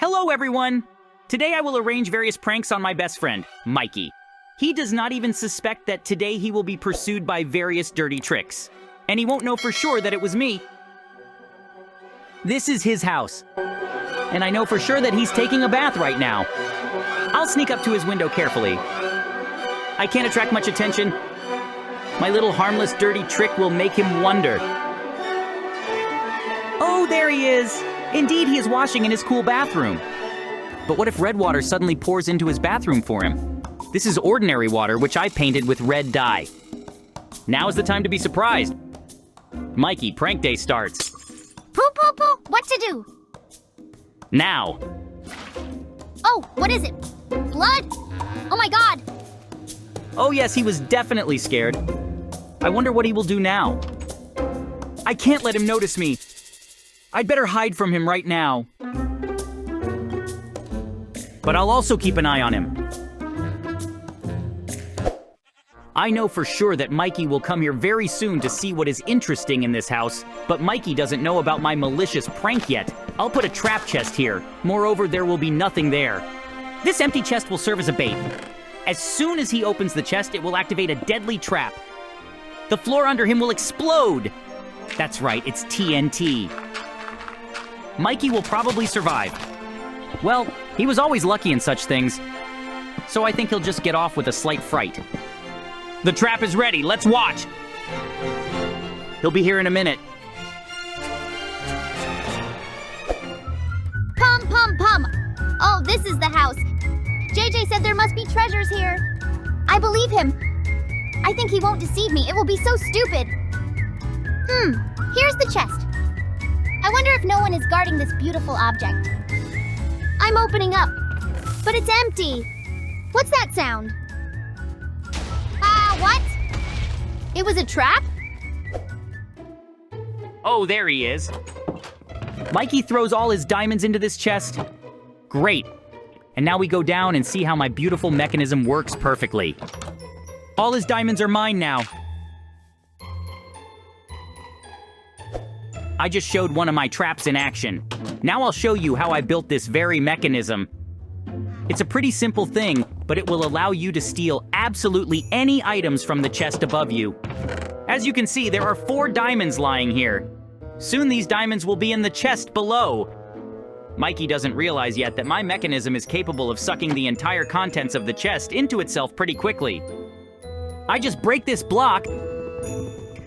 Hello, everyone! Today I will arrange various pranks on my best friend, Mikey. He does not even suspect that today he will be pursued by various dirty tricks. And he won't know for sure that it was me. This is his house. And I know for sure that he's taking a bath right now. I'll sneak up to his window carefully. I can't attract much attention. My little harmless dirty trick will make him wonder. Oh, there he is! Indeed, he is washing in his cool bathroom. But what if red water suddenly pours into his bathroom for him? This is ordinary water, which I painted with red dye. Now is the time to be surprised. Mikey, prank day starts. Poo poo poo, what to do? Now. Oh, what is it? Blood? Oh my god! Oh yes, he was definitely scared. I wonder what he will do now. I can't let him notice me. I'd better hide from him right now. But I'll also keep an eye on him. I know for sure that Mikey will come here very soon to see what is interesting in this house, but Mikey doesn't know about my malicious prank yet. I'll put a trap chest here. Moreover, there will be nothing there. This empty chest will serve as a bait. As soon as he opens the chest, it will activate a deadly trap. The floor under him will explode. That's right, it's TNT. Mikey will probably survive. Well, he was always lucky in such things, so I think he'll just get off with a slight fright. The trap is ready, let's watch! He'll be here in a minute. Pum pum pum! Oh, this is the house. JJ said there must be treasures here. I believe him. I think he won't deceive me, it will be so stupid. Here's the chest. I wonder if no one is guarding this beautiful object. I'm opening up, but it's empty. What's that sound? What? It was a trap? Oh, there he is. Mikey throws all his diamonds into this chest. Great. And now we go down and see how my beautiful mechanism works perfectly. All his diamonds are mine now. I just showed one of my traps in action. Now I'll show you how I built this very mechanism. It's a pretty simple thing, but it will allow you to steal absolutely any items from the chest above you. As you can see, there are 4 diamonds lying here. Soon these diamonds will be in the chest below. Mikey doesn't realize yet that my mechanism is capable of sucking the entire contents of the chest into itself pretty quickly. I just break this block,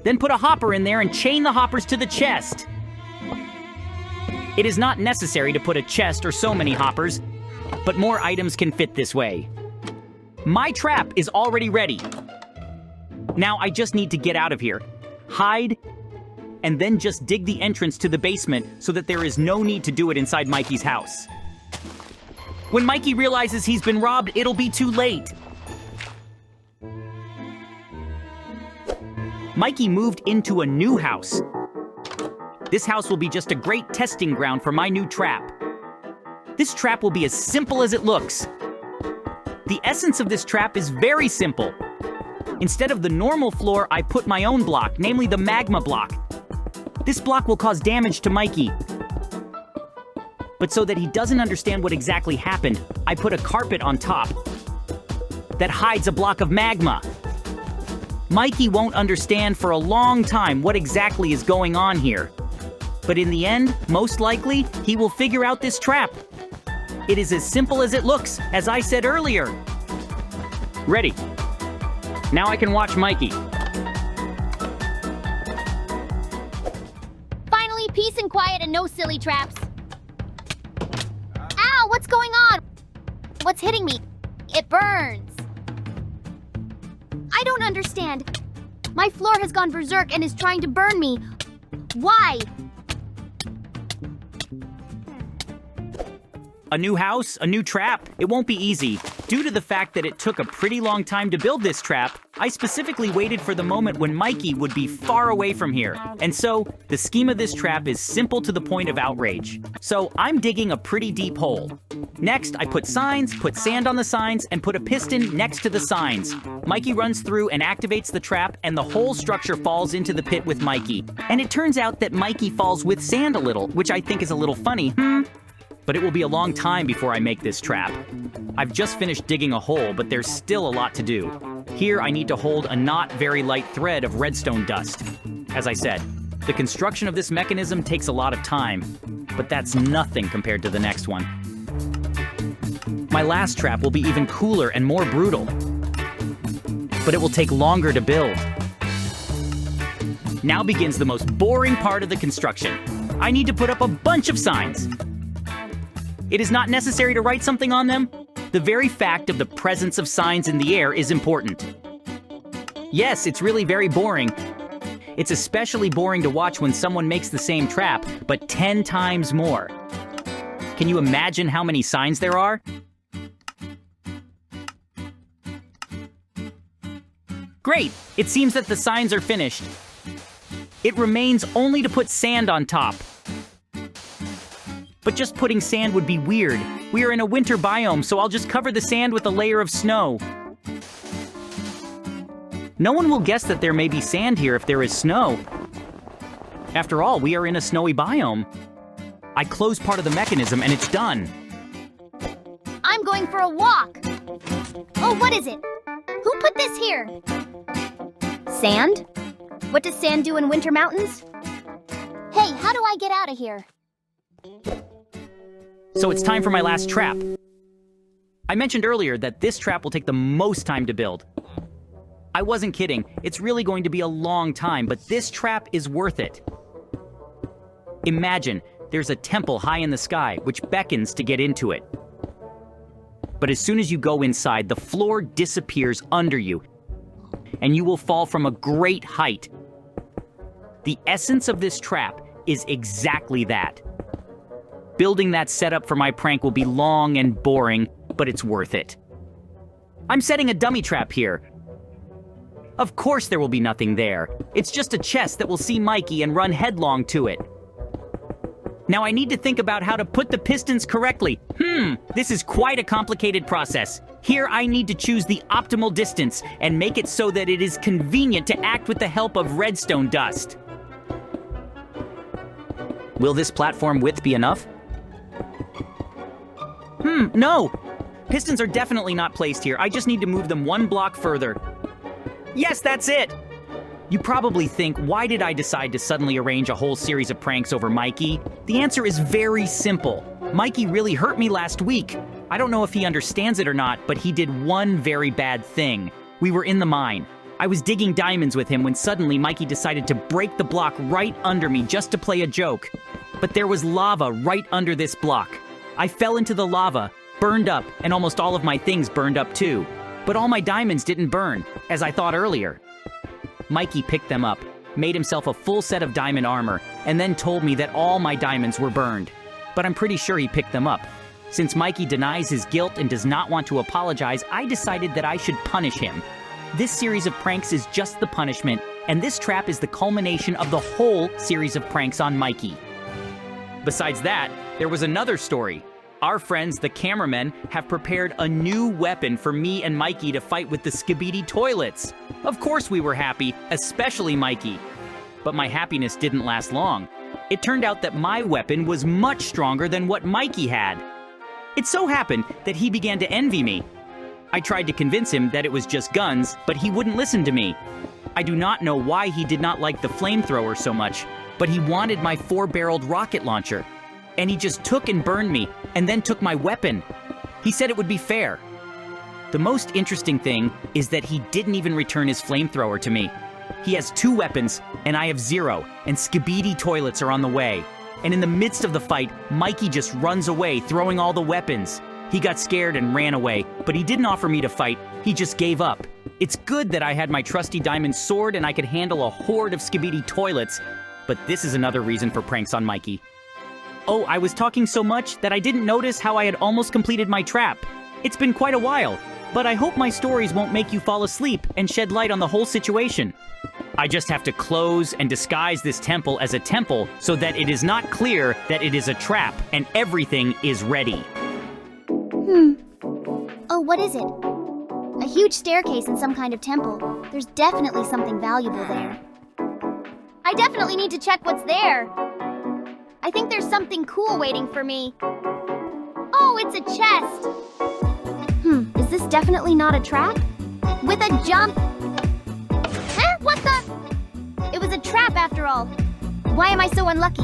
then put a hopper in there and chain the hoppers to the chest. It is not necessary to put a chest or so many hoppers, but more items can fit this way. My trap is already ready. Now I just need to get out of here, hide, and then just dig the entrance to the basement so that there is no need to do it inside Mikey's house. When Mikey realizes he's been robbed, it'll be too late. Mikey moved into a new house. This house will be just a great testing ground for my new trap. This trap will be as simple as it looks. The essence of this trap is very simple. Instead of the normal floor, I put my own block, namely the magma block. This block will cause damage to Mikey. But so that he doesn't understand what exactly happened, I put a carpet on top that hides a block of magma. Mikey won't understand for a long time what exactly is going on here. But in the end, most likely, he will figure out this trap. It is as simple as it looks, as I said earlier. Ready. Now I can watch Mikey. Finally, peace and quiet and no silly traps. Ow, what's going on? What's hitting me? It burns. I don't understand. My floor has gone berserk and is trying to burn me. Why? A new house, a new trap. It won't be easy. Due to the fact that it took a pretty long time to build this trap, I specifically waited for the moment when Mikey would be far away from here. And so, the scheme of this trap is simple to the point of outrage. So, I'm digging a pretty deep hole. Next, I put signs, put sand on the signs, and put a piston next to the signs. Mikey runs through and activates the trap, and the whole structure falls into the pit with Mikey. And it turns out that Mikey falls with sand a little, which I think is a little funny, but it will be a long time before I make this trap. I've just finished digging a hole, but there's still a lot to do. Here, I need to hold a not very light thread of redstone dust. As I said, the construction of this mechanism takes a lot of time, but that's nothing compared to the next one. My last trap will be even cooler and more brutal, but it will take longer to build. Now begins the most boring part of the construction. I need to put up a bunch of signs. It is not necessary to write something on them. The very fact of the presence of signs in the air is important. Yes, it's really very boring. It's especially boring to watch when someone makes the same trap, but 10 times more. Can you imagine how many signs there are? Great! It seems that the signs are finished. It remains only to put sand on top. But just putting sand would be weird. We are in a winter biome, so I'll just cover the sand with a layer of snow. No one will guess that there may be sand here if there is snow. After all, we are in a snowy biome. I close part of the mechanism and it's done. I'm going for a walk. Oh, what is it? Who put this here? Sand? What does sand do in winter mountains? Hey, how do I get out of here? So it's time for my last trap. I mentioned earlier that this trap will take the most time to build. I wasn't kidding. It's really going to be a long time, but this trap is worth it. Imagine there's a temple high in the sky which beckons to get into it. But as soon as you go inside, the floor disappears under you, and you will fall from a great height. The essence of this trap is exactly that. Building that setup for my prank will be long and boring, but it's worth it. I'm setting a dummy trap here. Of course there will be nothing there. It's just a chest that will see Mikey and run headlong to it. Now I need to think about how to put the pistons correctly. This is quite a complicated process. Here I need to choose the optimal distance and make it so that it is convenient to act with the help of redstone dust. Will this platform width be enough? No! Pistons are definitely not placed here. I just need to move them one block further. Yes, that's it! You probably think, why did I decide to suddenly arrange a whole series of pranks over Mikey? The answer is very simple. Mikey really hurt me last week. I don't know if he understands it or not, but he did one very bad thing. We were in the mine. I was digging diamonds with him when suddenly Mikey decided to break the block right under me just to play a joke. But there was lava right under this block. I fell into the lava, burned up, and almost all of my things burned up too. But all my diamonds didn't burn, as I thought earlier. Mikey picked them up, made himself a full set of diamond armor, and then told me that all my diamonds were burned. But I'm pretty sure he picked them up. Since Mikey denies his guilt and does not want to apologize, I decided that I should punish him. This series of pranks is just the punishment, and this trap is the culmination of the whole series of pranks on Mikey. Besides that, there was another story. Our friends, the cameramen, have prepared a new weapon for me and Mikey to fight with the Skibidi toilets. Of course we were happy, especially Mikey. But my happiness didn't last long. It turned out that my weapon was much stronger than what Mikey had. It so happened that he began to envy me. I tried to convince him that it was just guns, but he wouldn't listen to me. I do not know why he did not like the flamethrower so much, but he wanted my 4-barreled rocket launcher. And he just took and burned me, and then took my weapon. He said it would be fair. The most interesting thing is that he didn't even return his flamethrower to me. He has 2 weapons, and I have 0, and Skibidi toilets are on the way. And in the midst of the fight, Mikey just runs away, throwing all the weapons. He got scared and ran away, but he didn't offer me to fight, he just gave up. It's good that I had my trusty diamond sword and I could handle a horde of Skibidi toilets, but this is another reason for pranks on Mikey. Oh, I was talking so much that I didn't notice how I had almost completed my trap. It's been quite a while, but I hope my stories won't make you fall asleep and shed light on the whole situation. I just have to close and disguise this temple as a temple so that it is not clear that it is a trap and everything is ready. Oh, what is it? A huge staircase in some kind of temple. There's definitely something valuable there. I definitely need to check what's there. I think there's something cool waiting for me. it's a chest. Is this definitely not a trap? With a jump? Huh? What the? It was a trap after all. Why am I so unlucky?